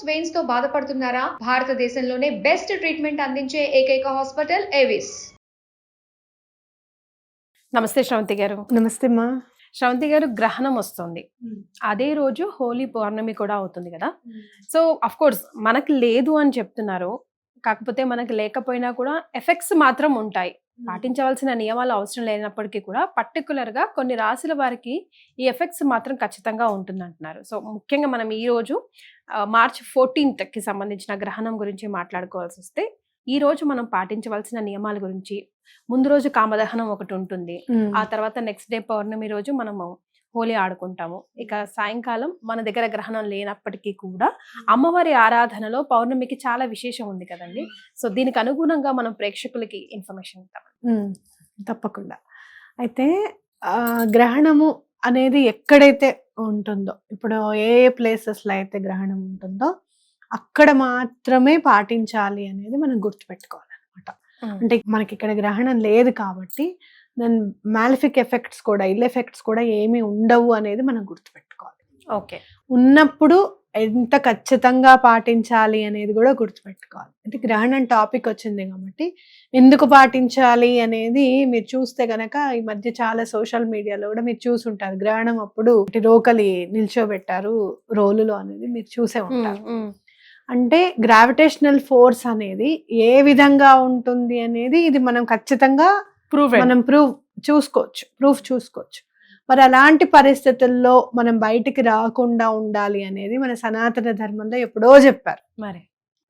Veins తో బాధపడుతున్నారా? భారతదేశంలోనే బెస్ట్ ట్రీట్మెంట్ అందించే ఏకైక హాస్పిటల్ ఏవిస్. నమస్తే శ్రవంతి గారు. నమస్తే అమ్మా. శ్రవంతి గారు, గ్రహణం వస్తుంది, అదే రోజు హోలీ పౌర్ణమి కూడా అవుతుంది కదా. సో అఫ్ కోర్స్ మనకి లేదు అని చెప్తున్నారు, కాకపోతే మనకి లేకపోయినా కూడా ఎఫెక్ట్స్ మాత్రం ఉంటాయి. పాటించవలసిన నియమాలు అవసరం లేనప్పటికీ కూడా పర్టికులర్ గా కొన్ని రాశుల వారికి ఈ ఎఫెక్ట్స్ మాత్రం ఖచ్చితంగా ఉంటుంది అంటున్నారు. సో ముఖ్యంగా మనం ఈ రోజు మార్చ్ 14th కి సంబంధించిన గ్రహణం గురించి మాట్లాడుకోవాల్సి వస్తే, ఈ రోజు మనం పాటించవలసిన నియమాల గురించి, ముందు రోజు కామదహనం ఒకటి ఉంటుంది, ఆ తర్వాత నెక్స్ట్ డే పౌర్ణమి రోజు మనము హోలీ ఆడుకుంటాము. ఇక సాయంకాలం మన దగ్గర గ్రహణం లేనప్పటికీ కూడా అమ్మవారి ఆరాధనలో పౌర్ణమికి చాలా విశేషం ఉంది కదండి. సో దీనికి అనుగుణంగా మనం ప్రేక్షకులకి ఇన్ఫర్మేషన్ ఇద్దాం. తప్పకుండా. అయితే గ్రహణము అనేది ఎక్కడైతే ఉంటుందో, ఇప్పుడు ఏ ప్లేసెస్లో అయితే గ్రహణం ఉంటుందో అక్కడ మాత్రమే పాటించాలి అనేది మనం గుర్తుపెట్టుకోవాలన్నమాట. అంటే మనకి ఇక్కడ గ్రహణం లేదు కాబట్టి దాని మ్యాలిఫిక్ ఎఫెక్ట్స్ కూడా, ఇల్ ఎఫెక్ట్స్ కూడా ఏమీ ఉండవు అనేది మనం గుర్తుపెట్టుకోవాలి. ఓకే, ఉన్నప్పుడు ఎంత ఖచ్చితంగా పాటించాలి అనేది కూడా గుర్తుపెట్టుకోవాలి. అంటే గ్రహణం టాపిక్ వచ్చింది కాబట్టి ఎందుకు పాటించాలి అనేది మీరు చూస్తే గనక ఈ మధ్య చాలా సోషల్ మీడియాలో కూడా మీరు చూసి ఉంటారు. గ్రహణం అప్పుడు రోకలి నిల్చోబెట్టారు రోలులో అనేది మీరు చూసే ఉంటారు. అంటే గ్రావిటేషనల్ ఫోర్స్ అనేది ఏ విధంగా ఉంటుంది అనేది ఇది మనం ఖచ్చితంగా ప్రూఫ్ చూసుకోవచ్చు. మరి అలాంటి పరిస్థితుల్లో మనం బయటికి రాకుండా ఉండాలి అనేది మన సనాతన ధర్మంలో ఎప్పుడో చెప్పారు. మరి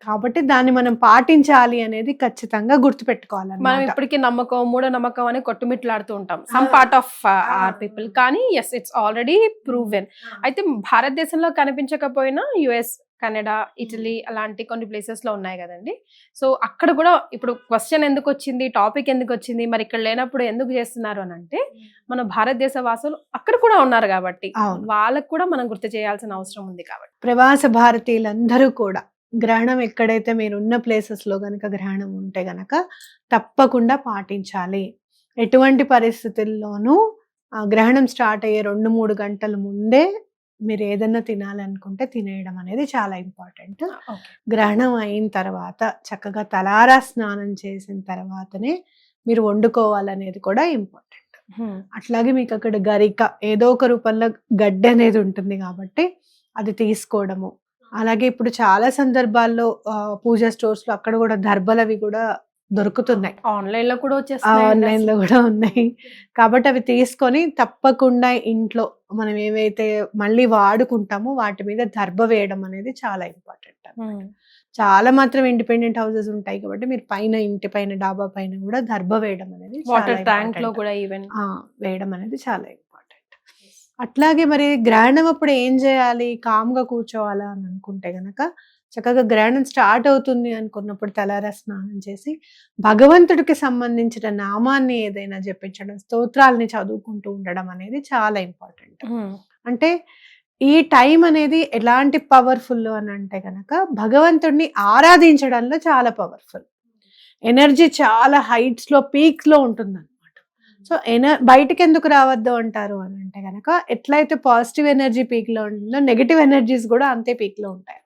కాబట్టి దాన్ని మనం పాటించాలి అనేది ఖచ్చితంగా గుర్తుపెట్టుకోవాలి. మనం ఇప్పటికీ నమ్మకం, మూఢ నమ్మకం అని కొట్టుమిట్లాడుతూ ఉంటాం some part of our people, కానీ ఎస్, ఇట్స్ ఆల్రెడీ ప్రూవెన్. అయితే భారతదేశంలో కనిపించకపోయినా యుఎస్, కెనడా, ఇటలీ అలాంటి కొన్ని ప్లేసెస్ లో ఉన్నాయి కదండి. సో అక్కడ కూడా ఇప్పుడు క్వశ్చన్ ఎందుకు వచ్చింది, టాపిక్ ఎందుకు వచ్చింది, మరి ఇక్కడ లేనప్పుడు ఎందుకు చేస్తున్నారు అని అంటే, మన భారతదేశ వాసులు అక్కడ కూడా ఉన్నారు కాబట్టి వాళ్ళకు కూడా మనం గుర్తు చేయాల్సిన అవసరం ఉంది కాబట్టి. ప్రవాస భారతీయులందరూ కూడా గ్రహణం ఎక్కడైతే మీరు ఉన్న ప్లేసెస్ లో గనక గ్రహణం ఉంటే గనక తప్పకుండా పాటించాలి. ఎటువంటి పరిస్థితుల్లోనూ గ్రహణం స్టార్ట్ అయ్యే 2-3 గంటల ముందే మీరు ఏదన్నా తినాలనుకుంటే తినేయడం అనేది చాలా ఇంపార్టెంట్. గ్రహణం అయిన తర్వాత చక్కగా తలారా స్నానం చేసిన తర్వాతనే మీరు వండుకోవాలనేది కూడా ఇంపార్టెంట్. అట్లాగే మీకు అక్కడ గరిక ఏదో ఒక రూపంలో గడ్డి అనేది ఉంటుంది కాబట్టి అది తీసుకోవడము. అలాగే ఇప్పుడు చాలా సందర్భాల్లో పూజా స్టోర్స్ లో అక్కడ కూడా దర్బలవి కూడా దొరుకుతున్నాయి, ఆన్లైన్ లో కూడా ఉన్నాయి. కాబట్టి అవి తీసుకొని తప్పకుండా ఇంట్లో మనం ఏవైతే మళ్ళీ వాడుకుంటామో వాటి మీద దర్బ వేయడం అనేది చాలా ఇంపార్టెంట్. చాలా మాత్రం ఇండిపెండెంట్ హౌసెస్ ఉంటాయి కాబట్టి మీరు పైన, ఇంటి పైన, డాబా పైన కూడా దర్బ వేయడం అనేది, వాటర్ ట్యాంక్ లో కూడా ఈవెన్ వేయడం అనేది చాలా ఇంపార్టెంట్. అట్లాగే మరి గ్రహణం అప్పుడు ఏం చేయాలి? కామ్గా కూర్చోవాలా అని అనుకుంటే గనక చక్కగా గ్రహణం స్టార్ట్ అవుతుంది అనుకున్నప్పుడు తలారా స్నానం చేసి భగవంతుడికి సంబంధించిన నామాన్ని ఏదైనా జపించడం, స్తోత్రాలని చదువుకుంటూ ఉండడం అనేది చాలా ఇంపార్టెంట్. అంటే ఈ టైం అనేది ఎలాంటి పవర్ఫుల్ అని అంటే కనుక భగవంతుడిని ఆరాధించడంలో చాలా పవర్ఫుల్. ఎనర్జీ చాలా హైట్స్ లో, పీక్స్ లో ఉంటుంది అనమాట. సో బయటకి ఎందుకు రావద్దు అంటారు అని అంటే కనుక ఎట్లయితే పాజిటివ్ ఎనర్జీ పీక్ లో ఉంటుందో నెగిటివ్ ఎనర్జీస్ కూడా అంతే పీక్ లో ఉంటాయి.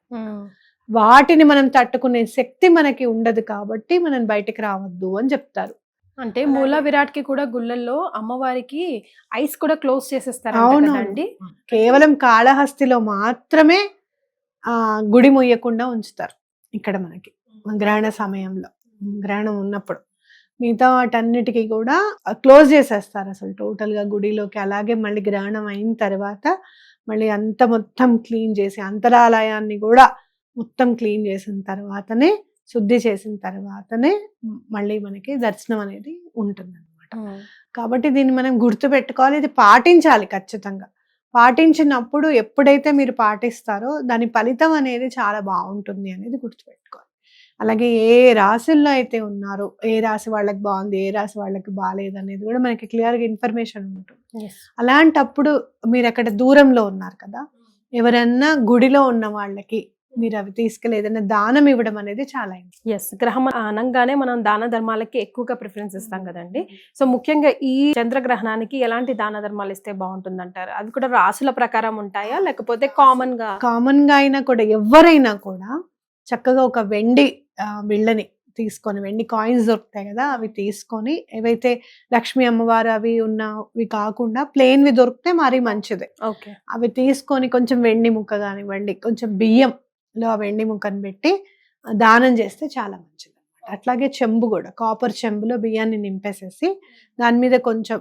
వాటిని మనం తట్టుకునే శక్తి మనకి ఉండదు కాబట్టి మనం బయటకు రావద్దు అని చెప్తారు. అంటే మూల విరాట్ కి కూడా గుళ్ళల్లో అమ్మవారికి ఐస్ కూడా క్లోజ్ చేసేస్తారు. అవునండి, కేవలం కాళహస్తిలో మాత్రమే గుడి ముయ్యకుండా ఉంచుతారు ఇక్కడ మనకి గ్రహణ సమయంలో, గ్రహణం ఉన్నప్పుడు. మిగతా వాటన్నిటికీ కూడా క్లోజ్ చేసేస్తారు అసలు టోటల్ గా గుడిలోకి. అలాగే మళ్ళీ గ్రహణం అయిన తర్వాత మళ్ళీ అంత మొత్తం క్లీన్ చేసి, అంతరాలయాన్ని కూడా మొత్తం క్లీన్ చేసిన తర్వాతనే, శుద్ధి చేసిన తర్వాతనే మళ్ళీ మనకి దర్శనం అనేది ఉంటుంది అనమాట. కాబట్టి దీన్ని మనం గుర్తు పెట్టుకోవాలి, ఇది పాటించాలి ఖచ్చితంగా. పాటించినప్పుడు ఎప్పుడైతే మీరు పాటిస్తారో దాని ఫలితం అనేది చాలా బాగుంటుంది అనేది గుర్తుపెట్టుకోవాలి. అలాగే ఏ రాశుల్లో అయితే ఉన్నారో, ఏ రాశి వాళ్ళకి బాగుంది, ఏ రాశి వాళ్ళకి బాగాలేదు అనేది కూడా మనకి క్లియర్గా ఇన్ఫర్మేషన్ ఉంటుంది. అలాంటప్పుడు మీరు అక్కడ దూరంలో ఉన్నారు కదా, ఎవరన్నా గుడిలో ఉన్న వాళ్ళకి మీరు అవి తీసుకెళ్ళి ఏదైనా దానం ఇవ్వడం అనేది చాలా important. ఎస్, గ్రహం అనగానే మనం దాన ధర్మాలకి ఎక్కువగా ప్రిఫరెన్స్ ఇస్తాం కదండి. సో ముఖ్యంగా ఈ చంద్రగ్రహణానికి ఎలాంటి దాన ధర్మాలు ఇస్తే బాగుంటుంది అంటారు? అది కూడా రాసుల ప్రకారం ఉంటాయా లేకపోతే కామన్ గా అయినా కూడా ఎవరైనా కూడా చక్కగా ఒక వెండి బిళ్ళని తీసుకొని, వెండి కాయిన్స్ దొరుకుతాయి కదా, అవి తీసుకొని, ఏవైతే లక్ష్మీ అమ్మవారు అవి ఉన్నవి కాకుండా ప్లెయిన్వి దొరికితే మరీ మంచిది. ఓకే, అవి తీసుకొని కొంచెం వెండి ముక్క కానివ్వండి, కొంచెం బియ్యంలో ఆ వెండి ముక్కను పెట్టి దానం చేస్తే చాలా మంచిది. అట్లాగే చెంబు కూడా, కాపర్ చెంబులో బియ్యాన్ని నింపేసేసి దాని మీద కొంచెం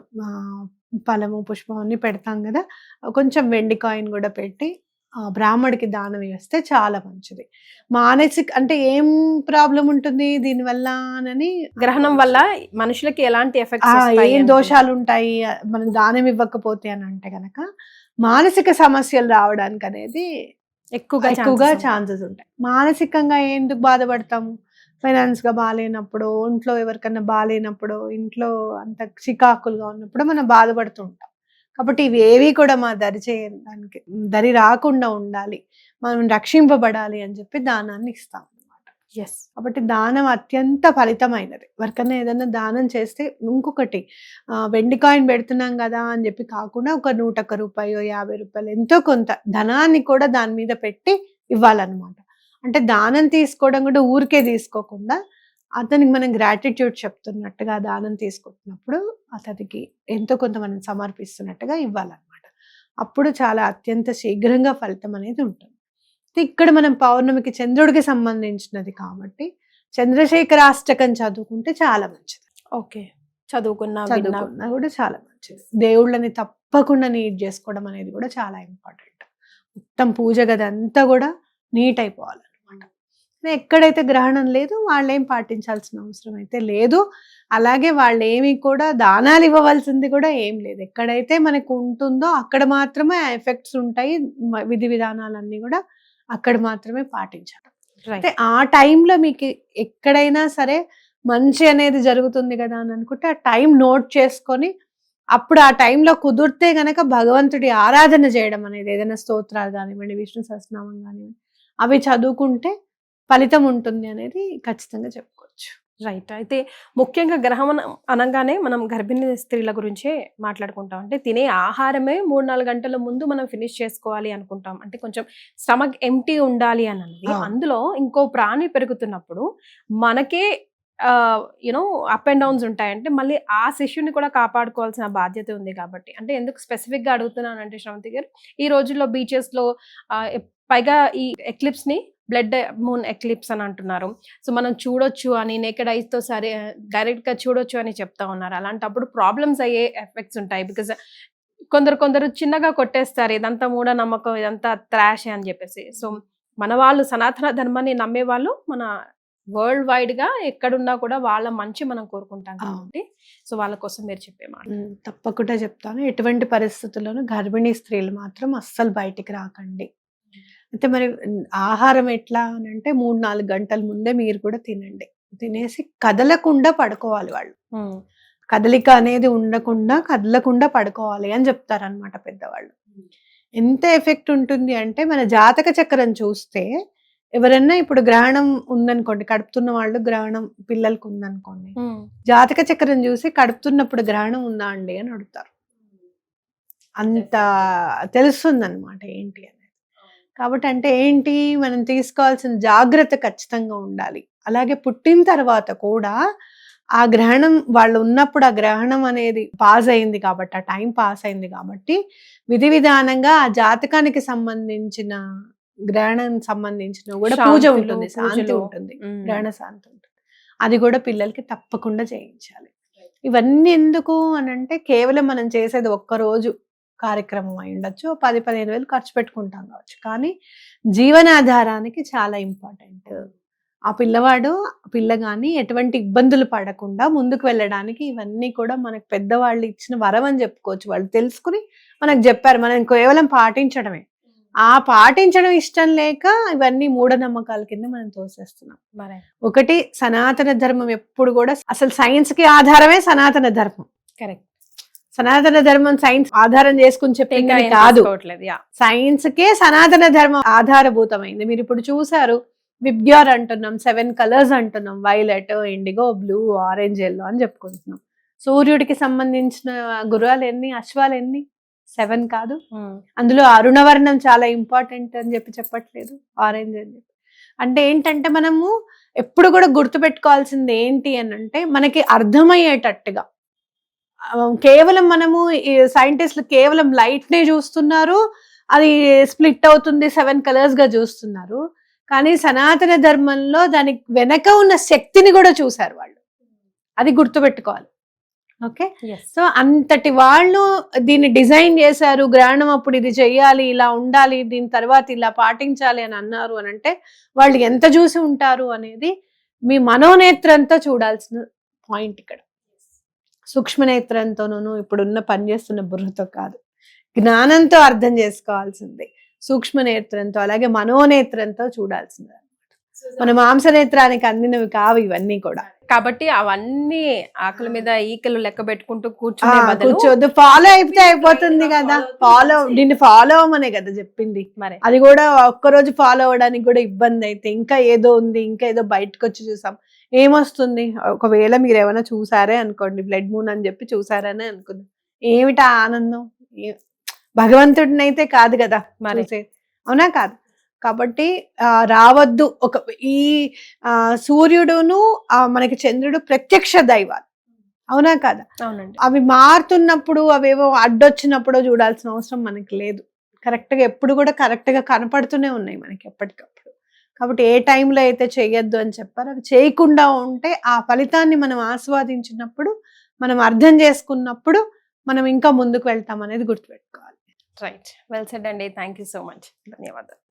ఫలము పుష్పం అన్ని పెడతాం కదా, కొంచెం వెండి కాయిన్ కూడా పెట్టి బ్రాహ్మడికి దానం వేస్తే చాలా మంచిది. మానసిక అంటే ఏం ప్రాబ్లం ఉంటుంది దీనివల్ల అని, గ్రహణం వల్ల మనుషులకి ఎలాంటి ఎఫెక్ట్స్ ఏం దోషాలు ఉంటాయి మనం దానం ఇవ్వకపోతే అని అంటే గనక మానసిక సమస్యలు రావడానికి అనేది ఎక్కువగా ఛాన్సెస్ ఉంటాయి. మానసికంగా ఎందుకు బాధపడతాము? ఫైనాన్స్ గా బాగాలేనప్పుడు, ఇంట్లో ఎవరికన్నా బాగాలేనప్పుడు, ఇంట్లో అంత చికాకులుగా ఉన్నప్పుడు మనం బాధపడుతూ ఉంటాం. కాబట్టి ఇవేవి కూడా మా చేయడానికి దరి రాకుండా ఉండాలి, మనం రక్షింపబడాలి అని చెప్పి దానాన్ని ఇస్తాం అన్నమాట. ఎస్, కాబట్టి దానం అత్యంత ఫలితమైనది. ఎవరికైనా ఏదైనా దానం చేస్తే, ఇంకొకటి వెండి కాయిన్ పెడుతున్నాం కదా అని చెప్పి కాకుండా ఒక 101 రూపాయో 50 రూపాయలు ఎంతో కొంత ధనాన్ని కూడా దాని మీద పెట్టి ఇవ్వాలన్నమాట. అంటే దానం తీసుకోవడం కూడా ఊరికే తీసుకోకుండా అతనికి మనం గ్రాటిట్యూడ్ చెప్తున్నట్టుగా దానం తీసుకుంటున్నప్పుడు అతనికి ఎంతో కొంత మనం సమర్పిస్తున్నట్టుగా ఇవ్వాలన్నమాట. అప్పుడు చాలా అత్యంత శీఘ్రంగా ఫలితం అనేది ఉంటుంది. ఇక్కడ మనం పౌర్ణమికి చంద్రుడికి సంబంధించినది కాబట్టి చంద్రశేఖరాష్టకం చదువుకుంటే చాలా మంచిది. ఓకే, చదువుకున్నా కూడా చాలా మంచిది. దేవుళ్ళని తప్పకుండా నీట్ చేసుకోవడం అనేది కూడా చాలా ఇంపార్టెంట్. మొత్తం పూజ గది అంతా కూడా నీట్ అయిపోవాలి. ఎక్కడైతే గ్రహణం లేదు వాళ్ళేం పాటించాల్సిన అవసరం అయితే లేదు. అలాగే వాళ్ళు ఏమి కూడా దానాలు ఇవ్వవలసింది కూడా ఏం లేదు. ఎక్కడైతే మనకు ఉంటుందో అక్కడ మాత్రమే ఆ ఎఫెక్ట్స్ ఉంటాయి. విధి విధానాలన్నీ కూడా అక్కడ మాత్రమే పాటించాలి. అంటే ఆ టైంలో మీకు ఎక్కడైనా సరే మంచి అనేది జరుగుతుంది కదా అని అనుకుంటే ఆ టైం నోట్ చేసుకొని అప్పుడు ఆ టైంలో కుదిరితే గనక భగవంతుడి ఆరాధన చేయడం అనేది, ఏదైనా స్తోత్రాలు కానివ్వండి, విష్ణు సహస్రనామం కానివ్వండి, అవి చదువుకుంటే ఫలితం ఉంటుంది అనేది ఖచ్చితంగా చెప్పుకోవచ్చు. రైట్. అయితే ముఖ్యంగా గ్రహణం అనగానే మనం గర్భిణీ స్త్రీల గురించే మాట్లాడుకుంటాం. అంటే తినే ఆహారమే 3-4 గంటల ముందు మనం ఫినిష్ చేసుకోవాలి అనుకుంటాం. అంటే కొంచెం స్టమక్ ఎంటీ ఉండాలి అని అన్నది. అందులో ఇంకో ప్రాణి పెరుగుతున్నప్పుడు మనకే యూనో అప్ అండ్ డౌన్స్ ఉంటాయంటే మళ్ళీ ఆ శిశువుని కూడా కాపాడుకోవాల్సిన బాధ్యత ఉంది కాబట్టి. అంటే ఎందుకు స్పెసిఫిక్ గా అడుగుతున్నానంటే శ్రవంతి గారు, ఈ రోజుల్లో బీచెస్ లో పైగా ఈ ఎక్లిప్స్ ని బ్లడ్ మూన్ ఎక్లిప్స్ అని అంటున్నారు. సో మనం చూడొచ్చు అని, నేకెడ్ ఐస్ తో సరే డైరెక్ట్ గా చూడొచ్చు అని చెప్తా ఉన్నారు. అలాంటప్పుడు ప్రాబ్లమ్స్ అయ్యే ఎఫెక్ట్స్ ఉంటాయి. బికాస్ కొందరు చిన్నగా కొట్టేస్తారు, ఇదంతా మూఢనమ్మకం, ఇదంతా త్రాష్ అని చెప్పేసి. సో మన వాళ్ళు సనాతన ధర్మాన్ని నమ్మే వాళ్ళు మన వరల్డ్ వైడ్ గా ఎక్కడున్నా కూడా వాళ్ళ మంచి మనం కోరుకుంటాం కాబట్టి సో వాళ్ళ కోసం మీరు చెప్పే మాట. తప్పకుండా చెప్తాను. ఎటువంటి పరిస్థితుల్లోనూ గర్భిణీ స్త్రీలు మాత్రం అస్సలు బయటికి రాకండి. అయితే మరి ఆహారం ఎట్లా అని అంటే 3-4 గంటల ముందే మీరు కూడా తినండి. తినేసి కదలకుండా పడుకోవాలి. వాళ్ళు కదలిక అనేది ఉండకుండా కదలకుండా పడుకోవాలి అని చెప్తారనమాట పెద్దవాళ్ళు. ఎంత ఎఫెక్ట్ ఉంటుంది అంటే మన జాతక చక్రం చూస్తే ఎవరన్నా ఇప్పుడు గ్రహణం ఉందనుకోండి, కడుపుతున్న వాళ్ళు గ్రహణం పిల్లలకు ఉందనుకోండి, జాతక చక్రం చూసి కడుపుతున్నప్పుడు గ్రహణం ఉందా అండి అని అడుగుతారు. అంత తెలుస్తుందన్నమాట ఏంటి అనేది. కాబట్టి అంటే ఏంటి, మనం తీసుకోవాల్సిన జాగ్రత్త ఖచ్చితంగా ఉండాలి. అలాగే పుట్టిన తర్వాత కూడా ఆ గ్రహణం వాళ్ళు ఉన్నప్పుడు ఆ గ్రహణం అనేది పాస్ అయింది కాబట్టి, ఆ టైం పాస్ అయింది కాబట్టి విధి విధానంగా ఆ జాతకానికి సంబంధించిన గ్రహణం సంబంధించిన కూడా పూజ ఉంటుంది, శాంతి ఉంటుంది, గ్రహణ శాంతి ఉంటుంది. అది కూడా పిల్లలకి తప్పకుండా చేయించాలి. ఇవన్నీ ఎందుకు అని అంటే కేవలం మనం చేసేది ఒక్కరోజు కార్యక్రమం అయి ఉండొచ్చు, 10-15 వేలు ఖర్చు పెట్టుకుంటాం కావచ్చు, కానీ జీవనాధారానికి చాలా ఇంపార్టెంట్. ఆ పిల్ల కానీ ఎటువంటి ఇబ్బందులు పడకుండా ముందుకు వెళ్ళడానికి ఇవన్నీ కూడా మనకు పెద్దవాళ్ళు ఇచ్చిన వరం అని చెప్పుకోవచ్చు. వాళ్ళు తెలుసుకుని మనకు చెప్పారు, మనం కేవలం పాటించడమే. ఆ పాటించడం ఇష్టం లేక ఇవన్నీ మూఢనమ్మకాల కింద మనం తోసేస్తున్నాం. ఒకటి, సనాతన ధర్మం ఎప్పుడు కూడా అసలు సైన్స్ కి ఆధారమే సనాతన ధర్మం. కరెక్ట్. సనాతన ధర్మం సైన్స్ ఆధారం చేసుకుని చెప్పింది కాదు. సైన్స్ కే సనాతన ధర్మం ఆధారభూతమైంది. మీరు ఇప్పుడు చూసారు, విబ్గ్యోర్ అంటున్నాం, 7 కలర్స్ అంటున్నాం, violet, IndiGo, blue, orange, yellow అని చెప్పుకుంటున్నాం. సూర్యుడికి సంబంధించిన గుర్రాలు ఎన్ని, అశ్వాలు ఎన్ని? 7 కాదు. అందులో అరుణవర్ణం చాలా ఇంపార్టెంట్ అని చెప్పట్లేదు, ఆరెంజ్ అని చెప్పి. అంటే ఏంటంటే మనము ఎప్పుడు కూడా గుర్తుపెట్టుకోవాల్సింది ఏంటి అని అంటే, మనకి అర్థమయ్యేటట్టుగా. కేవలం మనము సైంటిస్టులు కేవలం లైట్ నే చూస్తున్నారు, అది స్ప్లిట్ అవుతుంది 7 కలర్స్ గా చూస్తున్నారు. కానీ సనాతన ధర్మంలో దానికి వెనక ఉన్న శక్తిని కూడా చూశారు వాళ్ళు. అది గుర్తుపెట్టుకోవాలి. ఓకే, సో అంతటి వాళ్ళు దీన్ని డిజైన్ చేశారు. గ్రహణం అప్పుడు ఇది చెయ్యాలి, ఇలా ఉండాలి, దీని తర్వాత ఇలా పాటించాలి అని అన్నారు అని అంటే వాళ్ళు ఎంత చూసి ఉంటారు అనేది మీ మనోనేత్రంతో చూడాల్సిన పాయింట్ ఇక్కడ. సూక్ష్మనేత్రంతోనూ ఇప్పుడున్న పనిచేస్తున్న బుర్రతో కాదు, జ్ఞానంతో అర్థం చేసుకోవాల్సిందే. సూక్ష్మనేత్రంతో అలాగే మనోనేత్రంతో చూడాల్సిందే. మన మాంసనేత్రానికి అందినవి కావు ఇవన్నీ కూడా. కాబట్టి అవన్నీ ఆకలి మీద ఈకలు లెక్క పెట్టుకుంటూ కూర్చోద్దు, ఫాలో అయితే అయిపోతుంది కదా. దీన్ని ఫాలో అవ్వమనే కదా చెప్పింది. మరి అది కూడా ఒక్కరోజు ఫాలో అవ్వడానికి కూడా ఇబ్బంది అయితే ఇంకా ఏదో ఉంది, ఇంకా ఏదో బయటకు వచ్చి చూసాం, ఏమొస్తుంది? ఒకవేళ మీరు ఏమైనా చూసారే అనుకోండి, బ్లడ్ మూన్ అని చెప్పి చూసారనే అనుకుందాం, ఏమిటా ఆనందం? భగవంతుడిని అయితే కాదు కదా చూసేది, అవునా కాదు? కాబట్టి రావద్దు. ఈ సూర్యుడును మనకి చంద్రుడు ప్రత్యక్ష దైవాలు, అవునా కాదా? అవునండి. అవి మారుతున్నప్పుడు అవేవో అడ్డొచ్చినప్పుడు చూడాల్సిన అవసరం మనకి లేదు. కరెక్ట్ గా ఎప్పుడు కూడా కరెక్ట్ గా కనపడుతూనే ఉన్నాయి మనకి ఎప్పటికప్పుడు. కాబట్టి ఏ టైంలో అయితే చేయొద్దు అని చెప్పారు, అవి చేయకుండా ఉంటే ఆ ఫలితాన్ని మనం ఆస్వాదించినప్పుడు, మనం అర్థం చేసుకున్నప్పుడు మనం ఇంకా ముందుకు వెళ్తాం అనేది గుర్తుపెట్టుకోవాలి. రైట్, వెల్ సెడ్ అండి. Thank you so much. ధన్యవాదాలు.